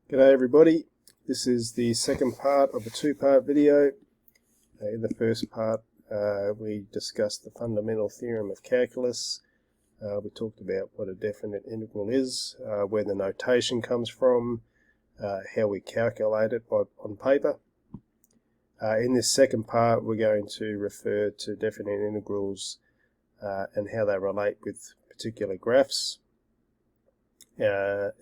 G'day everybody, this is the second part of a two-part video. In the first part we discussed the fundamental theorem of calculus. We talked about what a definite integral is, where the notation comes from, how we calculate it on paper. In this second part we're going to refer to definite integrals and how they relate with particular graphs.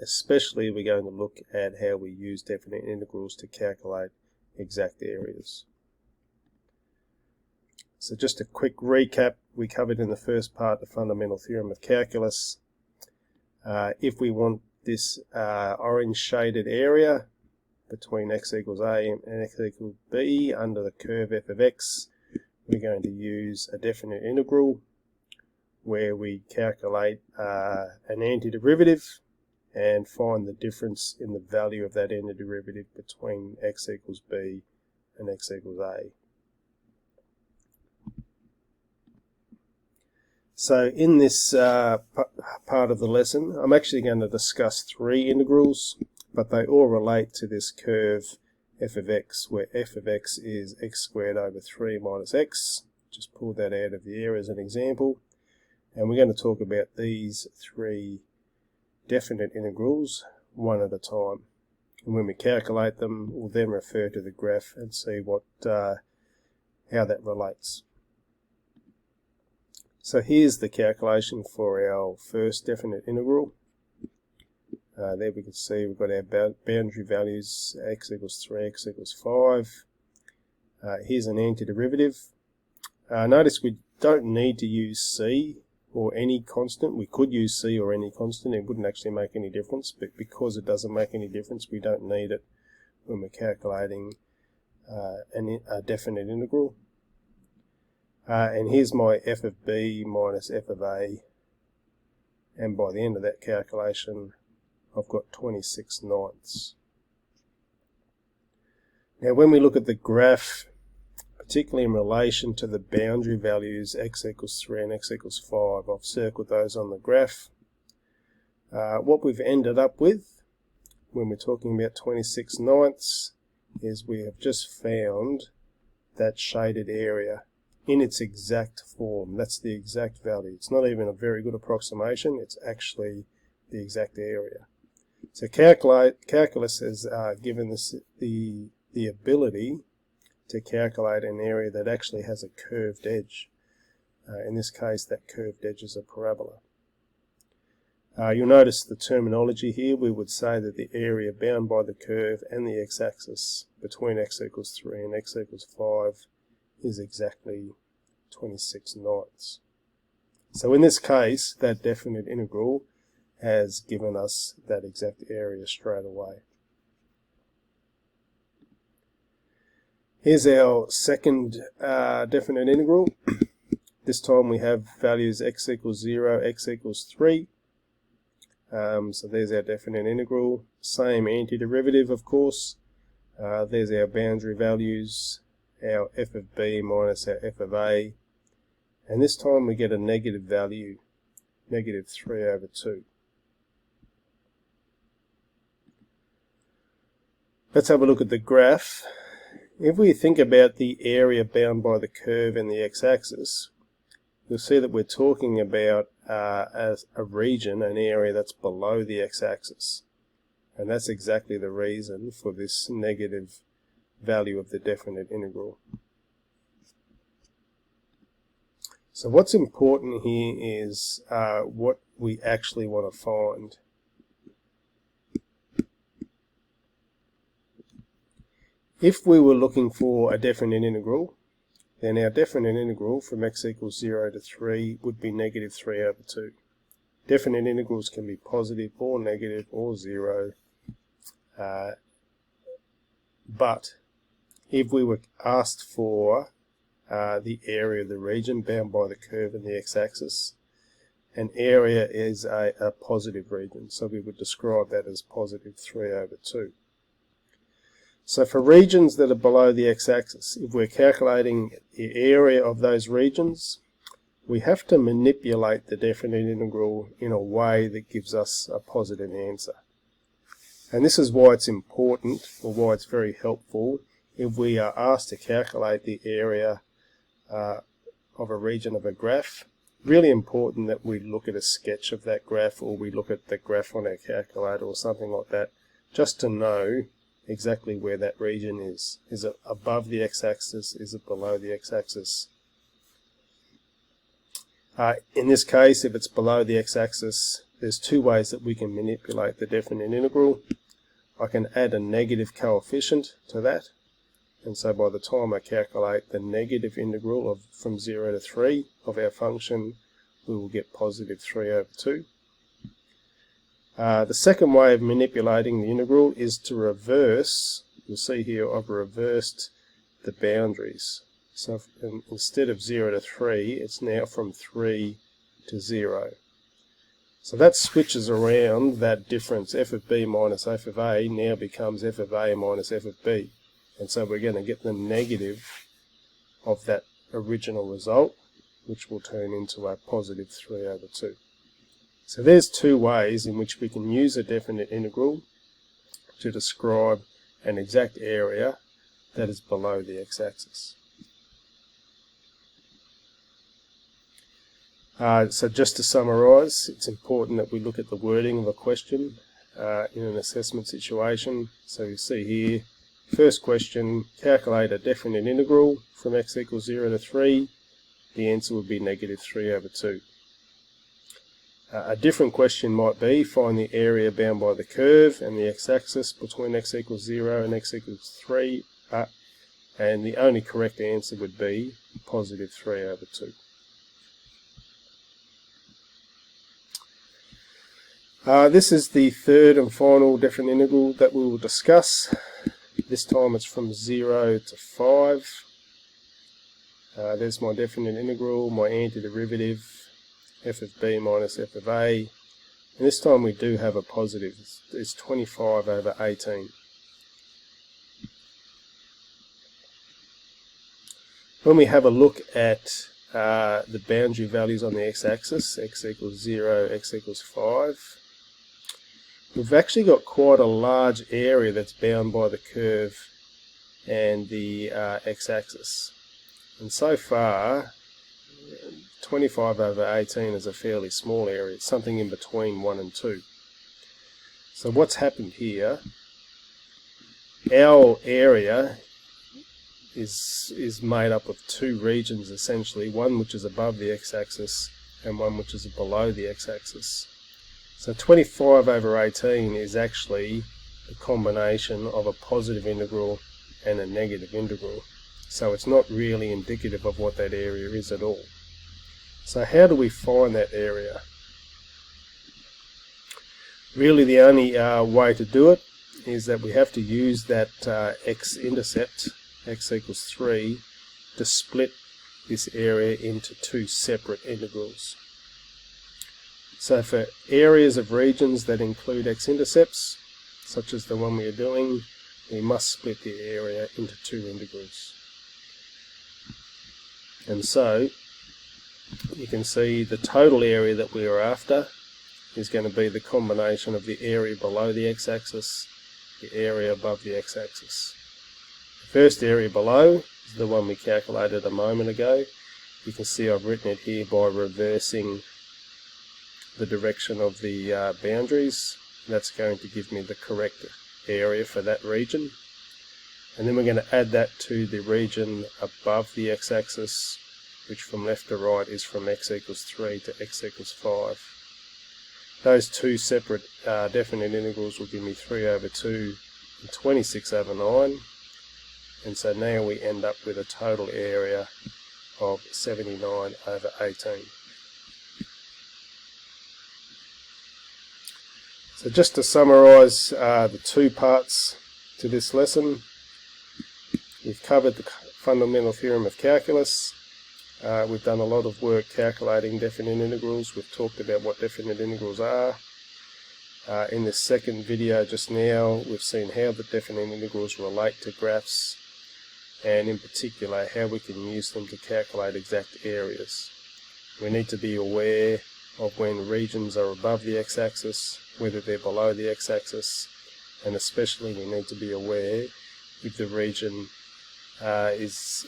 Especially we're going to look at how we use definite integrals to calculate exact areas. So just a quick recap, we covered in the first part the fundamental theorem of calculus. If we want this orange shaded area between x equals a and x equals b under the curve f of x, we're going to use a definite integral where we calculate an antiderivative and find the difference in the value of that antiderivative between x equals b and x equals a. So in this part of the lesson, I'm actually going to discuss three integrals, but they all relate to this curve f of x, where f of x is x squared over 3 minus x. Just pulled that out of the air as an example. And we're going to talk about these three definite integrals one at a time. And when we calculate them, we'll then refer to the graph and see how that relates. So here's the calculation for our first definite integral. There we can see we've got our boundary values, x equals 3, x equals 5. Here's an antiderivative. Notice we don't need to use c or any constant. We could use c or any constant, it wouldn't actually make any difference, but because it doesn't make any difference, we don't need it when we're calculating a definite integral. And here's my f of b minus f of a, and by the end of that calculation I've got 26/9. Now when we look at the graph, particularly in relation to the boundary values x equals 3 and x equals 5, I've circled those on the graph. What we've ended up with when we're talking about 26/9 is we have just found that shaded area in its exact form. That's the exact value. It's not even a very good approximation, it's actually the exact area. So calculus has given us the ability to calculate an area that actually has a curved edge. In this case, that curved edge is a parabola. You'll notice the terminology here. We would say that the area bound by the curve and the x-axis between x equals 3 and x equals 5 is exactly 26/9. So in this case, that definite integral has given us that exact area straight away. Here's our second definite integral. This time we have values x equals 0, x equals 3. So there's our definite integral. Same antiderivative, of course. There's our boundary values, our f of b minus our f of a. And this time we get a negative value, negative 3 over 2. Let's have a look at the graph. If we think about the area bound by the curve and the x-axis, you'll see that we're talking about as a region, an area that's below the x-axis. And that's exactly the reason for this negative value of the definite integral. So what's important here is what we actually want to find. If we were looking for a definite integral, then our definite integral from x equals 0 to 3 would be negative 3 over 2. Definite integrals can be positive or negative or 0. But if we were asked for the area of the region bound by the curve and the x-axis, an area is a positive region, so we would describe that as positive 3 over 2. So for regions that are below the x-axis, if we're calculating the area of those regions, we have to manipulate the definite integral in a way that gives us a positive answer. And this is why it's important, or why it's very helpful, if we are asked to calculate the area of a region of a graph. Really important that we look at a sketch of that graph, or we look at the graph on our calculator or something like that, just to know exactly where that region is. Is it above the x-axis? Is it below the x-axis? In this case, if it's below the x-axis, there's two ways that we can manipulate the definite integral. I can add a negative coefficient to that, and so by the time I calculate the negative integral from 0 to 3 of our function, we will get positive 3 over 2. The second way of manipulating the integral is to reverse. You'll see here I've reversed the boundaries. So instead of 0 to 3, it's now from 3 to 0. So that switches around that difference. F of b minus f of a now becomes f of a minus f of b. And so we're going to get the negative of that original result, which will turn into a positive 3 over 2. So there's two ways in which we can use a definite integral to describe an exact area that is below the x-axis. So just to summarise, it's important that we look at the wording of a question in an assessment situation. So you see here, first question, calculate a definite integral from x equals 0 to 3. The answer would be negative 3 over 2. A different question might be, find the area bound by the curve and the x-axis between x equals 0 and x equals 3. And the only correct answer would be positive 3 over 2. This is the third and final definite integral that we will discuss. This time it's from 0 to 5. There's my definite integral, my antiderivative, f of b minus f of a. And this time we do have a positive. It's 25 over 18. When we have a look at the boundary values on the x-axis, x equals 0, x equals 5, we've actually got quite a large area that's bound by the curve and the x-axis. And so far, 25 over 18 is a fairly small area. It's something in between 1 and 2. So what's happened here, our area is made up of two regions essentially, one which is above the x-axis and one which is below the x-axis. So 25 over 18 is actually the combination of a positive integral and a negative integral. So it's not really indicative of what that area is at all. So how do we find that area? Really the only way to do it is that we have to use that x-intercept, x equals 3, to split this area into two separate integrals. So for areas of regions that include x-intercepts, such as the one we are doing, we must split the area into two integrals. And so you can see the total area that we are after is going to be the combination of the area below the x-axis, the area above the x-axis. The first area below is the one we calculated a moment ago. You can see I've written it here by reversing the direction of the boundaries. That's going to give me the correct area for that region. And then we're going to add that to the region above the x-axis, which from left to right is from x equals 3 to x equals 5. Those two separate definite integrals will give me 3 over 2 and 26 over 9. And so now we end up with a total area of 79 over 18. So just to summarise the two parts to this lesson, we've covered the fundamental theorem of calculus. We've done a lot of work calculating definite integrals. We've talked about what definite integrals are. In this second video just now, we've seen how the definite integrals relate to graphs, and in particular how we can use them to calculate exact areas. We need to be aware of when regions are above the x-axis, whether they're below the x-axis, and especially we need to be aware if the region is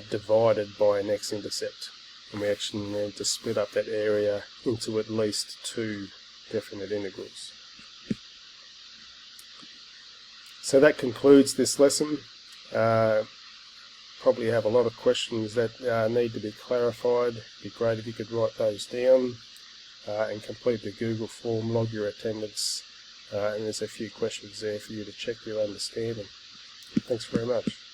divided by an x-intercept, and we actually need to split up that area into at least two definite integrals. So that concludes this lesson. Probably have a lot of questions that need to be clarified. It'd be great if you could write those down and complete the Google form, log your attendance, and there's a few questions there for you to check your understanding. Thanks very much.